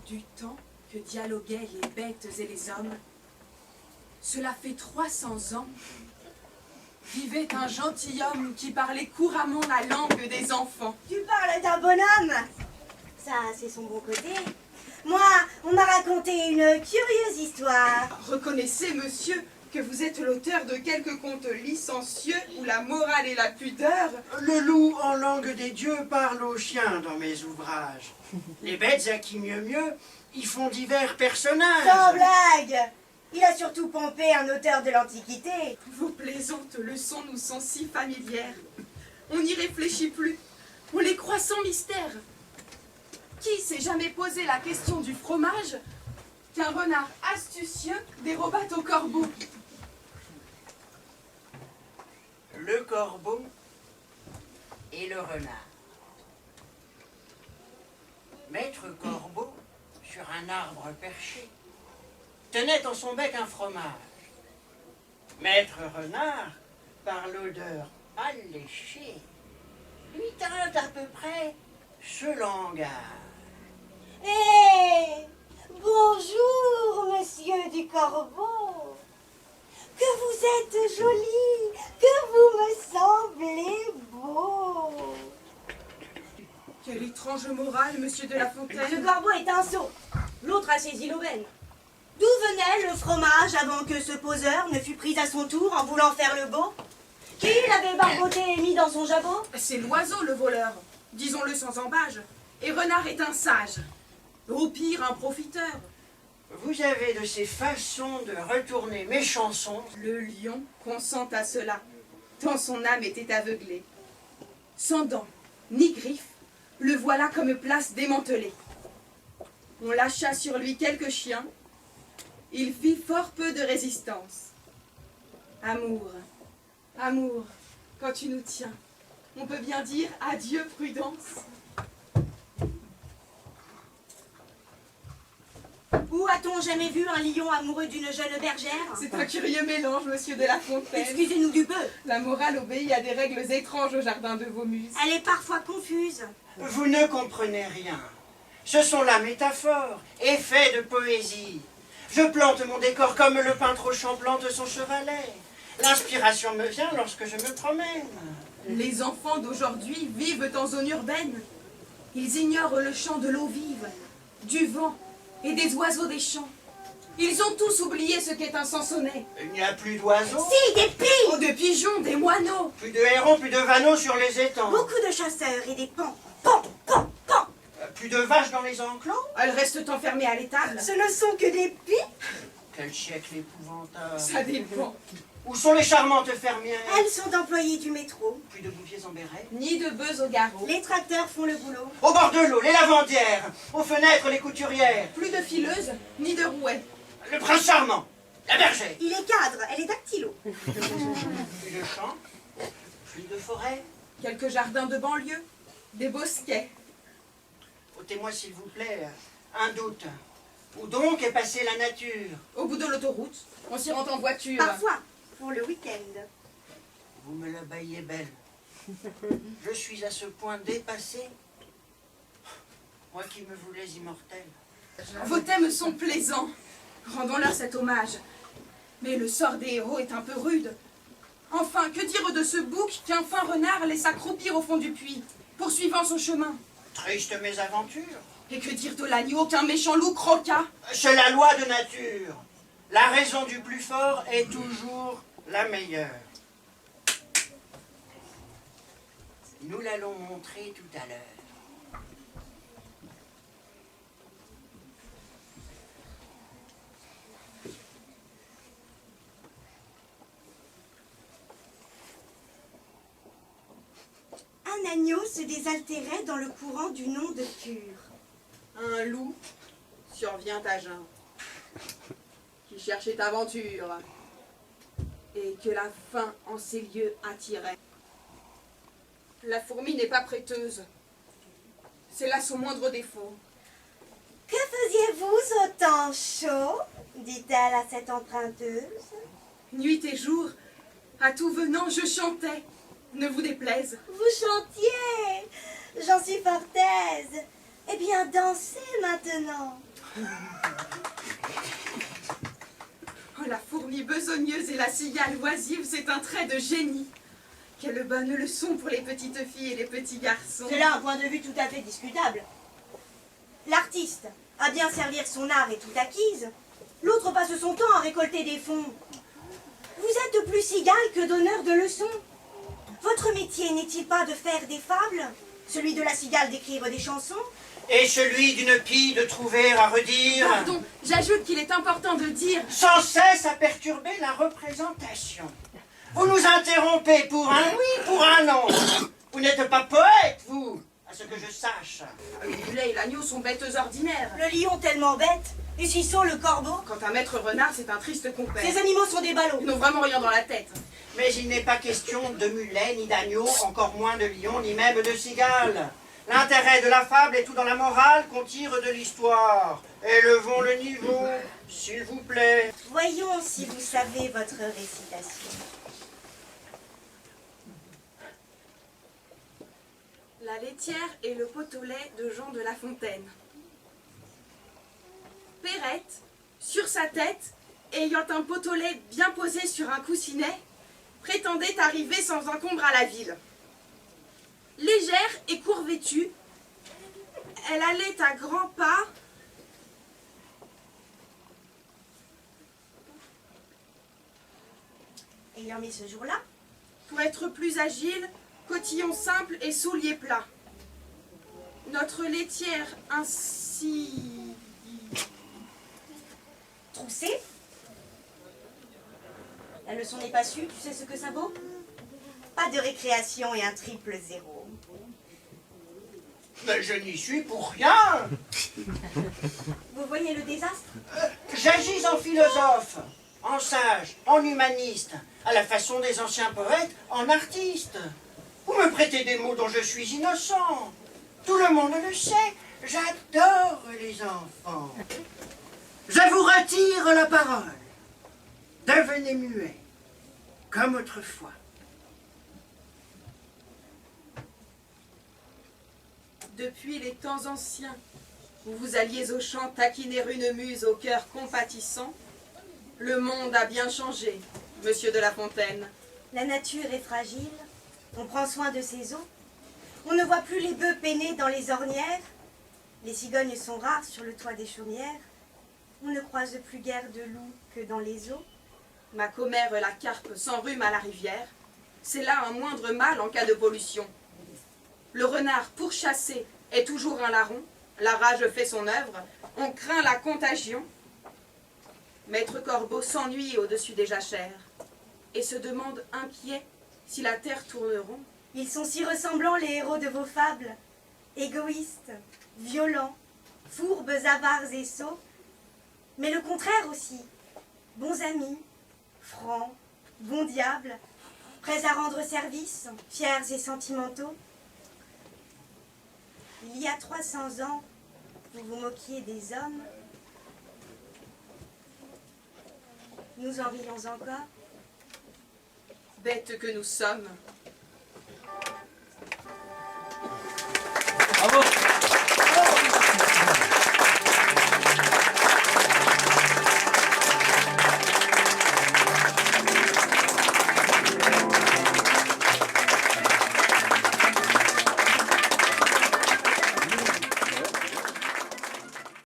Du temps que dialoguaient les bêtes et les hommes, cela fait 300 ans, vivait un gentilhomme qui parlait couramment la langue des enfants. Tu parles d'un bonhomme? Ça, c'est son bon côté. Moi, on m'a raconté une curieuse histoire. Reconnaissez, monsieur, que vous êtes l'auteur de quelques contes licencieux où la morale et la pudeur... Le loup en langue des dieux parle aux chiens dans mes ouvrages. Les bêtes à qui mieux, y font divers personnages. Sans blague! Il a surtout pompé un auteur de l'Antiquité. Vos plaisantes leçons nous sont si familières. On n'y réfléchit plus. On les croit sans mystère. Qui s'est jamais posé la question du fromage qu'un renard astucieux déroba au corbeau? Le corbeau et le renard. Maître Corbeau, sur un arbre perché, tenait dans son bec un fromage. Maître Renard, par l'odeur alléchée, lui tint à peu près ce langage. Hé! Bonjour, monsieur du Corbeau. Que vous êtes joli, que vous me semblez beau. Quelle étrange morale, monsieur de La Ce Fontaine. corbeau est un sot. L'autre a saisi l'aubaine. D'où venait le fromage avant que ce poseur ne fût pris à son tour en voulant faire le beau? Qui l'avait barboté et mis dans son jabot? C'est l'oiseau le voleur, disons-le sans embâge. Et Renard est un sage. Au pire, un profiteur. Vous avez de ces façons de retourner mes chansons. Le lion consent à cela, tant son âme était aveuglée. Sans dents, ni griffes, le voilà comme place démantelée. On lâcha sur lui quelques chiens, il fit fort peu de résistance. Amour, amour, quand tu nous tiens, on peut bien dire adieu prudence. Où a-t-on jamais vu un lion amoureux d'une jeune bergère? C'est un curieux mélange, monsieur de La Fontaine. Excusez-nous du peu. La morale obéit à des règles étranges au jardin de vos muses. Elle est parfois confuse. Vous ne comprenez rien. Ce sont la métaphore, effet de poésie. Je plante mon décor comme le peintre au champ plante son chevalet. L'inspiration me vient lorsque je me promène. Les enfants d'aujourd'hui vivent en zone urbaine. Ils ignorent le chant de l'eau vive, du vent et des oiseaux des champs. Ils ont tous oublié ce qu'est un sansonnet. Il n'y a plus d'oiseaux, Si, des pies! Oh, de pigeons, des moineaux. plus de hérons, plus de vanneaux sur les étangs. Beaucoup de chasseurs et des pans. Pan, pan, pan. Plus de vaches dans les enclos. Elles restent enfermées à l'étable. Ce ne sont que des pies. Quel siècle épouvantable. Ça dépend. Où sont les charmantes fermières? Elles sont employées du métro. Plus de bouviers en béret. Ni de bœufs au garrot. Les tracteurs font le boulot. Au bord de l'eau, les lavandières. Aux fenêtres, les couturières. Plus de fileuses, ni de rouets. Le prince charmant. La bergère. Il est cadre, elle est dactylo. Plus de champs. Plus de forêt. Quelques jardins de banlieue, des bosquets. Ôtez-moi, s'il vous plaît, un doute. Où donc est passée la nature? Au bout de l'autoroute, on s'y rend en voiture. Parfois, pour le week-end. Vous me la baillez belle. Je suis à ce point dépassé. Moi qui me voulais immortel. Vos thèmes sont plaisants. Rendons-leur cet hommage. Mais le sort des héros est un peu rude. Enfin, que dire de ce bouc qu'un fin renard laisse accroupir au fond du puits, poursuivant son chemin? Triste mésaventure. Et que dire de l'agneau qu'un méchant loup croqua? C'est la loi de nature. La raison du plus fort est toujours la meilleure. Nous l'allons montrer tout à l'heure. un agneau se désaltérait dans le courant d'une onde pure. Un loup survient à jeun, qui cherchait aventure, et que la faim en ces lieux attirait. La fourmi n'est pas prêteuse. C'est là son moindre défaut. Que faisiez-vous au temps chaud dit-elle à cette emprunteuse. Nuit et jour, à tout venant, je chantais. Ne vous déplaise. Vous chantiez. J'en suis fort aise. Eh bien, dansez maintenant. Oh, la fourmi besogneuse et la cigale oisive, c'est un trait de génie. Quelle bonne leçon pour les petites filles et les petits garçons. C'est là un point de vue tout à fait discutable. L'artiste a bien servir son art et tout acquise. L'autre passe son temps à récolter des fonds. Vous êtes plus cigale que donneur de leçons. Votre métier n'est-il pas de faire des fables? Celui de la cigale d'écrire des chansons? Et celui d'une pie de trouver à redire. Pardon, j'ajoute qu'il est important de dire... Sans cesse à perturber la représentation. Vous nous interrompez pour un oui, pour un non. Vous n'êtes pas poète, vous, à ce que je sache. Le mulet et l'agneau sont bêtes ordinaires. Le lion tellement bête, et si sot le corbeau. Quant à Maître Renard, c'est un triste compère. Ces animaux sont des ballots. Ils n'ont vraiment rien dans la tête. Mais il n'est pas question de mulet, ni d'agneau, encore moins de lion, ni même de cigale. L'intérêt de la fable est tout dans la morale qu'on tire de l'histoire. Élevons le niveau, s'il vous plaît. Voyons si vous savez votre récitation. La laitière et le pot au lait de Jean de La Fontaine. Perrette, sur sa tête, ayant un pot au lait bien posé sur un coussinet, prétendait arriver sans encombre à la ville. Légère et court vêtue, elle allait à grands pas, Ayant mis ce jour-là, pour être plus agile, cotillon simple et souliers plats. Notre laitière ainsi... troussée. La leçon n'est pas sue, tu sais ce que ça vaut? Pas de récréation et un triple zéro. Mais je n'y suis pour rien. Vous voyez le désastre? J'agis en philosophe, en sage, en humaniste, à la façon des anciens poètes, en artiste. Vous me prêtez des mots dont je suis innocent. Tout le monde le sait, j'adore les enfants. Je vous retire la parole. Devenez muet, comme autrefois. Depuis les temps anciens, où vous alliez au chant taquiner une muse au cœur compatissant, le monde a bien changé, monsieur de La Fontaine. La nature est fragile, on prend soin de ses eaux. On ne voit plus les bœufs peiner dans les ornières. Les cigognes sont rares sur le toit des chaumières. On ne croise plus guère de loups que dans les eaux. Ma commère la carpe s'enrhume à la rivière. C'est là un moindre mal en cas de pollution. Le renard pourchassé est toujours un larron. La rage fait son œuvre. On craint la contagion. Maître Corbeau s'ennuie au-dessus des jachères et se demande inquiet si la terre tourne rond. Ils sont si ressemblants les héros de vos fables. Égoïstes, violents, fourbes, avares et sots. Mais le contraire aussi. Bons amis, francs, bons diables, prêts à rendre service, fiers et sentimentaux. Il y a 300 ans, vous vous moquiez des hommes. Nous en rions encore. Bêtes que nous sommes. Bravo.